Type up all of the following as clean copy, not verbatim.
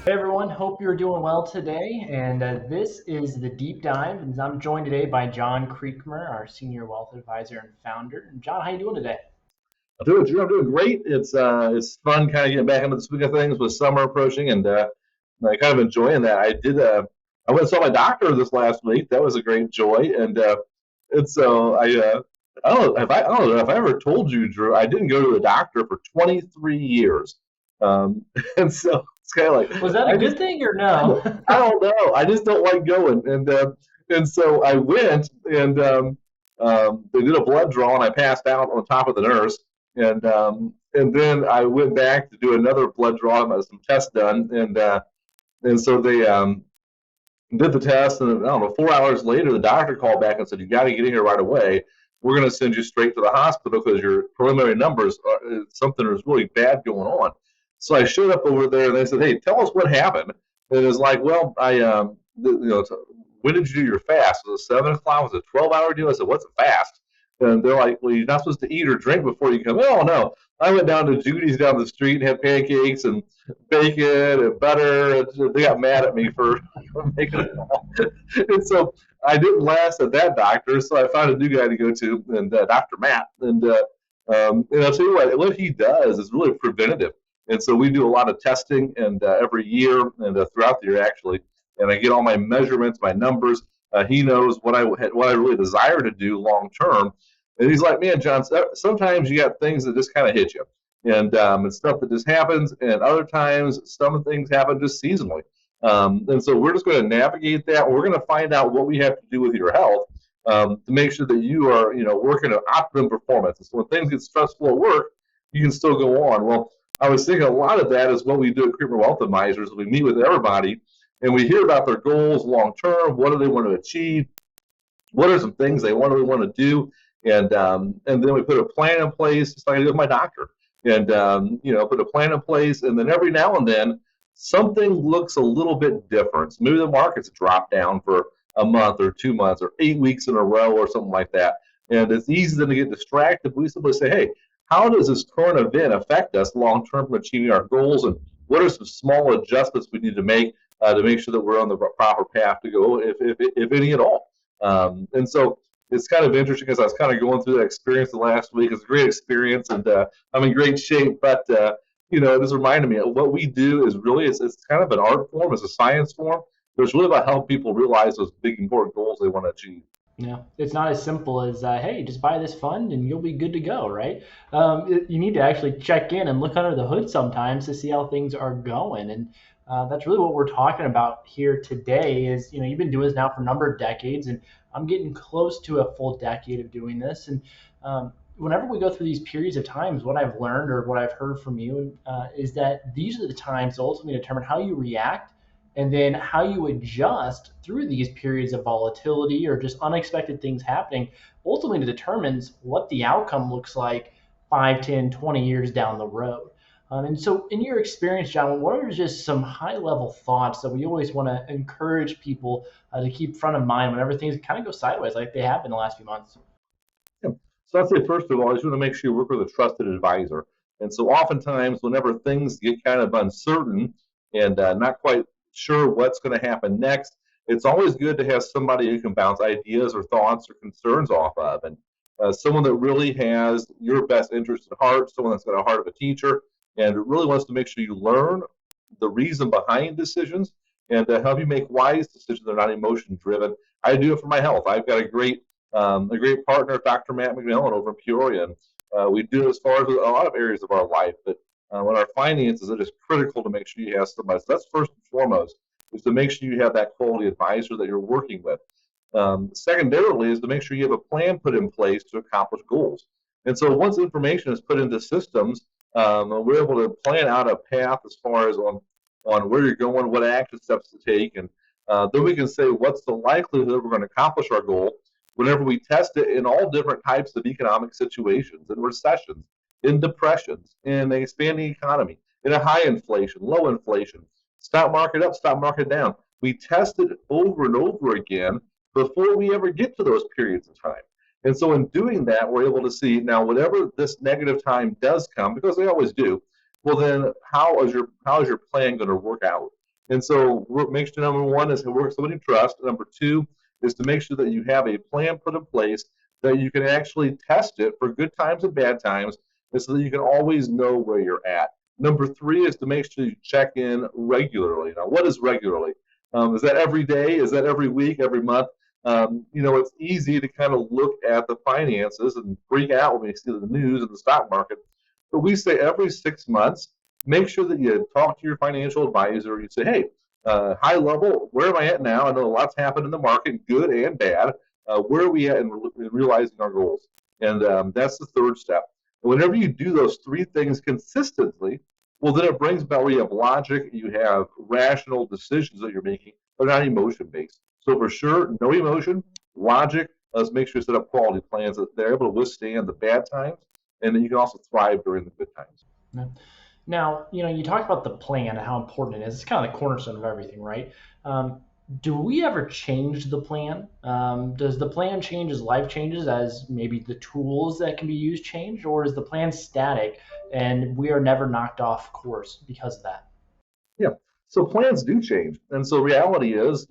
Hey everyone, hope you're doing well today. And this is the deep dive, and I'm joined today by John Creekmer, our senior wealth advisor and founder. And John, how you doing today? I'm doing, Drew. I'm doing great. It's fun kind of getting back into the swing of things with summer approaching, and I kind of enjoying that. I went and saw my doctor this last week. That was a great joy, and so I don't know if I ever told you, Drew. I didn't go to the doctor for 23 years, um, and so it's kind of like Was that a I good just thing or no? I don't know. I just don't like going, and so I went and they did a blood draw, and I passed out on top of the nurse, and then I went back to do another blood draw and some tests done, and so they did the test, and I don't know, 4 hours later, the doctor called back and said, "You got to get in here right away. We're going to send you straight to the hospital because your preliminary numbers something is really bad going on." So I showed up over there, and they said, "Hey, tell us what happened." And it was like, "Well, when did you do your fast? Was it 7 o'clock? Was it a 12-hour deal?" I said, "What's a fast?" And they're like, "Well, you're not supposed to eat or drink before you come." Oh no, I went down to Judy's down the street and had pancakes and bacon and butter. And they got mad at me for making it all. And so I didn't last at that doctor, so I found a new guy to go to, and Dr. Matt. And I'll tell you what he does is really preventative. And so we do a lot of testing, and every year and throughout the year actually, and I get all my measurements, my numbers. He knows what I really desire to do long term, and he's like, "Man, John, sometimes you got things that just kind of hit you, and stuff that just happens, and other times some things happen just seasonally." And so we're just going to navigate that. We're going to find out what we have to do with your health to make sure that you are, working at optimum performance. And so when things get stressful at work, you can still go on. Well, I was thinking a lot of that is what we do at Creeper Wealth Advisors. We meet with everybody and we hear about their goals long term. What do they want to achieve? What are some things they really want to do? And then we put a plan in place, just like I did with my doctor, and put a plan in place. And then every now and then, something looks a little bit different. So maybe the markets drop down for a month or 2 months or 8 weeks in a row or something like that. And it's easy then to get distracted. We simply say, "Hey, how does this current event affect us long term from achieving our goals? And what are some small adjustments we need to make sure that we're on the proper path to go, if any at all?" And so it's kind of interesting because I was kind of going through that experience the last week. It's a great experience, and I'm in great shape. But it just reminded me what we do is really it's kind of an art form, it's a science form. But it's really about helping people realize those big important goals they want to achieve. It's not as simple as, hey, just buy this fund and you'll be good to go, right? You need to actually check in and look under the hood sometimes to see how things are going. And that's really what we're talking about here today is, you've been doing this now for a number of decades, and I'm getting close to a full decade of doing this. And whenever we go through these periods of times, what I've learned or what I've heard from you is that these are the times to ultimately determine how you react and then how you adjust through these periods of volatility or just unexpected things happening ultimately determines what the outcome looks like 5, 10, 20 years down the road. And so, in your experience, John, what are just some high level thoughts that we always want to encourage people to keep front of mind whenever things kind of go sideways like they have in the last few months? Yeah. So I'd say first of all, I just want to make sure you work with a trusted advisor. And so oftentimes, whenever things get kind of uncertain and not quite sure what's going to happen next, it's always good to have somebody who can bounce ideas or thoughts or concerns off of, and someone that really has your best interest at heart, someone that's got a heart of a teacher, and really wants to make sure you learn the reason behind decisions and help you make wise decisions that are not emotion driven. I do it for my health. I've got a great partner, Dr. Matt McMillan over in Peoria. And we do it as far as a lot of areas of our life, but when our finances, it is critical to make sure you have somebody. So that's first and foremost, is to make sure you have that quality advisor that you're working with. Secondarily, is to make sure you have a plan put in place to accomplish goals. And so once information is put into systems, we're able to plan out a path as far as on where you're going, what action steps to take, and then we can say what's the likelihood we're going to accomplish our goal whenever we test it in all different types of economic situations, in recessions, in depressions, in an expanding economy, in a high inflation, low inflation, stock market up, stock market down. We test it over and over again before we ever get to those periods of time. And so in doing that, we're able to see now whatever this negative time does come, because they always do, well then how is your plan going to work out? And so make sure number one is to work with somebody you trust. Number two is to make sure that you have a plan put in place that you can actually test it for good times and bad times, and so that you can always know where you're at. Number three is to make sure you check in regularly. Now, what is regularly? Is that every day? Is that every week, every month? It's easy to kind of look at the finances and freak out when you see the news in the stock market. But we say every 6 months, make sure that you talk to your financial advisor. You say, hey, high level, where am I at now? I know a lot's happened in the market, good and bad. Where are we at in realizing our goals? And that's the third step. Whenever you do those three things consistently, well, then it brings about where you have logic, you have rational decisions that you're making, but not emotion based. So for sure, no emotion, logic. Let's make sure you set up quality plans that they're able to withstand the bad times, and then you can also thrive during the good times. Yeah. Now, you talked about the plan and how important it is. It's kind of the cornerstone of everything, right? Um, do we ever change the plan? Does the plan change as life changes, as maybe the tools that can be used change, or is the plan static and we are never knocked off course because of that? Yeah. So plans do change. And so reality is,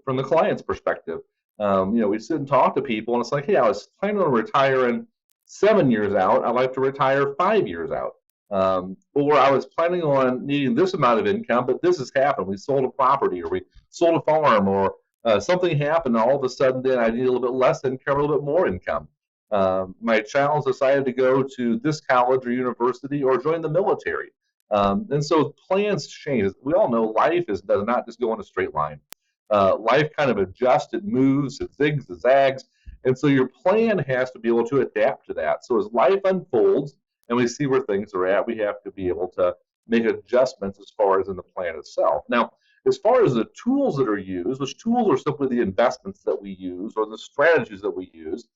from the client's perspective, we sit and talk to people and it's like, hey, I was planning on retiring 7 years out. I'd like to retire 5 years out. Or I was planning on needing this amount of income, but this has happened. We sold a property or we sold a farm or something happened. And all of a sudden, then I need a little bit less income, a little bit more income. My child's decided to go to this college or university or join the military. And so plans change. We all know does not just go in a straight line. Life kind of adjusts, it moves, it zigs, it zags. And so your plan has to be able to adapt to that. So as life unfolds and we see where things are at, we have to be able to make adjustments as far as in the plan itself. Now, as far as the tools that are used, which tools are simply the investments that we use or the strategies that we use,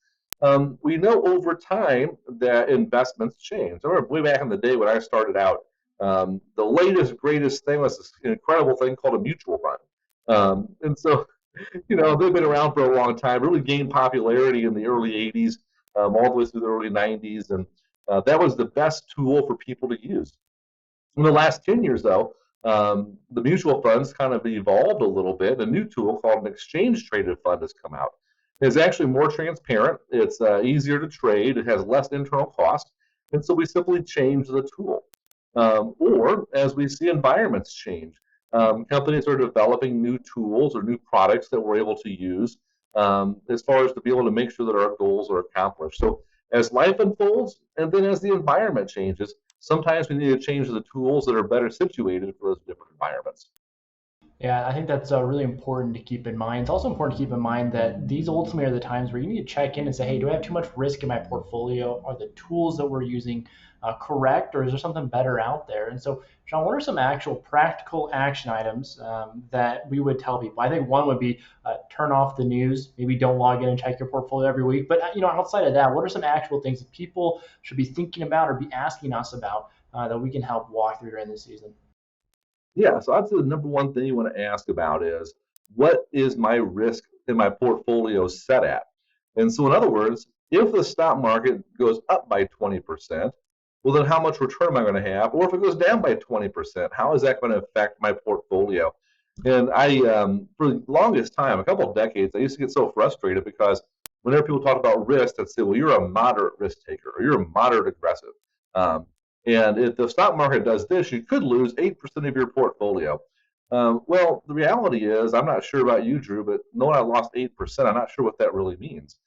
we know over time that investments change. I remember way back in the day when I started out, the latest, greatest thing was this incredible thing called a mutual fund. And so, they've been around for a long time, really gained popularity in the early 80s, all the way through the early 90s. And that was the best tool for people to use. In the last 10 years, though, the mutual funds kind of evolved a little bit. A new tool called an exchange traded fund has come out. It's actually more transparent. It's easier to trade. It has less internal cost. And so we simply change the tool. Or as we see environments change, companies are developing new tools or new products that we're able to use as far as to be able to make sure that our goals are accomplished. So as life unfolds, and then as the environment changes, sometimes we need to change the tools that are better situated for those different environments. Yeah, I think that's really important to keep in mind. It's also important to keep in mind that these ultimately are the times where you need to check in and say, hey, do I have too much risk in my portfolio? Are the tools that we're using correct, or is there something better out there? And so, Sean, what are some actual practical action items that we would tell people? I think one would be turn off the news. Maybe don't log in and check your portfolio every week. But outside of that, what are some actual things that people should be thinking about or be asking us about that we can help walk through during this season? Yeah, so I'd say the number one thing you want to ask about is what is my risk in my portfolio set at? And so, in other words, if the stock market goes up by 20%, well, then how much return am I going to have? Or if it goes down by 20%, how is that going to affect my portfolio? And for the longest time, a couple of decades, I used to get so frustrated because whenever people talk about risk, they'd say, well, you're a moderate risk taker or you're a moderate aggressive. Um, and if the stock market does this, you could lose 8% of your portfolio. Well, the reality is, I'm not sure about you, Drew, but knowing I lost 8%, I'm not sure what that really means.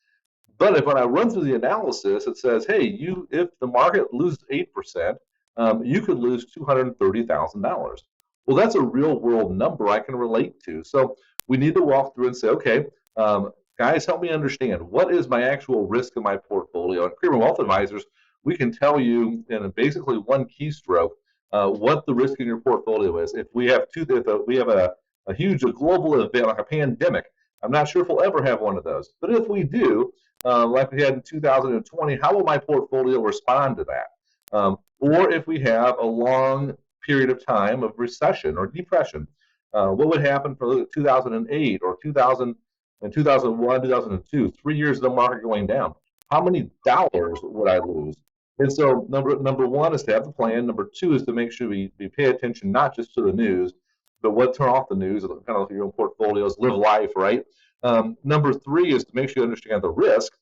But if when I run through the analysis, it says, hey, if the market loses 8%, you could lose $230,000. Well, that's a real world number I can relate to. So we need to walk through and say, okay, guys, help me understand what is my actual risk in my portfolio. And Creamer Wealth Advisors, we can tell you in basically one keystroke what the risk in your portfolio is. If we have a huge global event like a pandemic, I'm not sure if we'll ever have one of those. But if we do, like we had in 2020, how will my portfolio respond to that? Or if we have a long period of time of recession or depression, what would happen for 2008 or 2000 and 2001, 2002, 3 years of the market going down? How many dollars would I lose? And so number one is to have the plan. Number two is to make sure we pay attention not just to the news, but what turn off the news, kind of look at your own portfolios, live life, right? Number three is to make sure you understand the risk.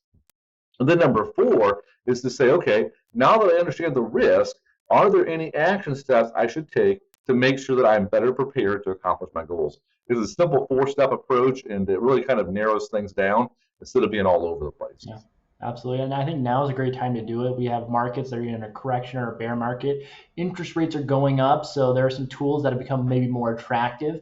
And then number four is to say, okay, now that I understand the risk, are there any action steps I should take to make sure that I'm better prepared to accomplish my goals? It's a simple four-step approach, and it really kind of narrows things down instead of being all over the place. Yeah, absolutely. And I think now is a great time to do it. We have markets that are in a correction or a bear market. Interest rates are going up, so there are some tools that have become maybe more attractive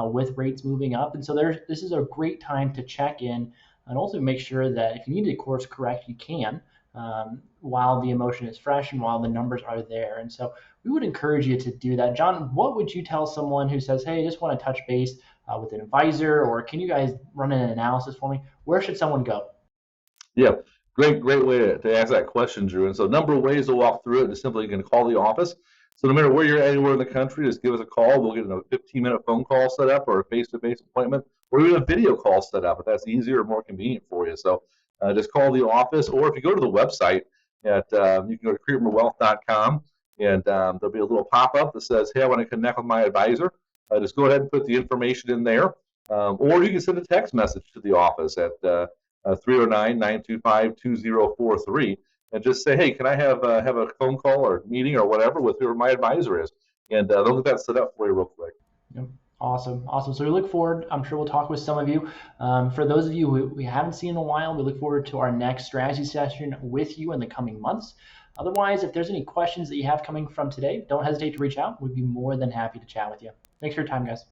with rates moving up. And so this is a great time to check in and also make sure that if you need to course correct, you can while the emotion is fresh and while the numbers are there. And so we would encourage you to do that. John, what would you tell someone who says, hey, I just want to touch base with an advisor, or can you guys run an analysis for me? Where should someone go? Yeah, great way to ask that question, Drew. And so, a number of ways to walk through it is simply you can call the office. So, no matter where you're anywhere in the country, just give us a call. We'll get a 15-minute phone call set up, or a face-to-face appointment, or even a video call set up if that's easier or more convenient for you. So, just call the office, or if you go to the website you can go to createmorewealth.com, and there'll be a little pop-up that says, "Hey, I want to connect with my advisor." Just go ahead and put the information in there, or you can send a text message to the office at 309-925-2043 and just say, hey, can I have a phone call or meeting or whatever with whoever my advisor is? And they'll get that set up for you real quick. Yep. Awesome. So we look forward. I'm sure we'll talk with some of you. For those of you who we haven't seen in a while, we look forward to our next strategy session with you in the coming months. Otherwise, if there's any questions that you have coming from today, don't hesitate to reach out. We'd be more than happy to chat with you. Thanks for your time, guys.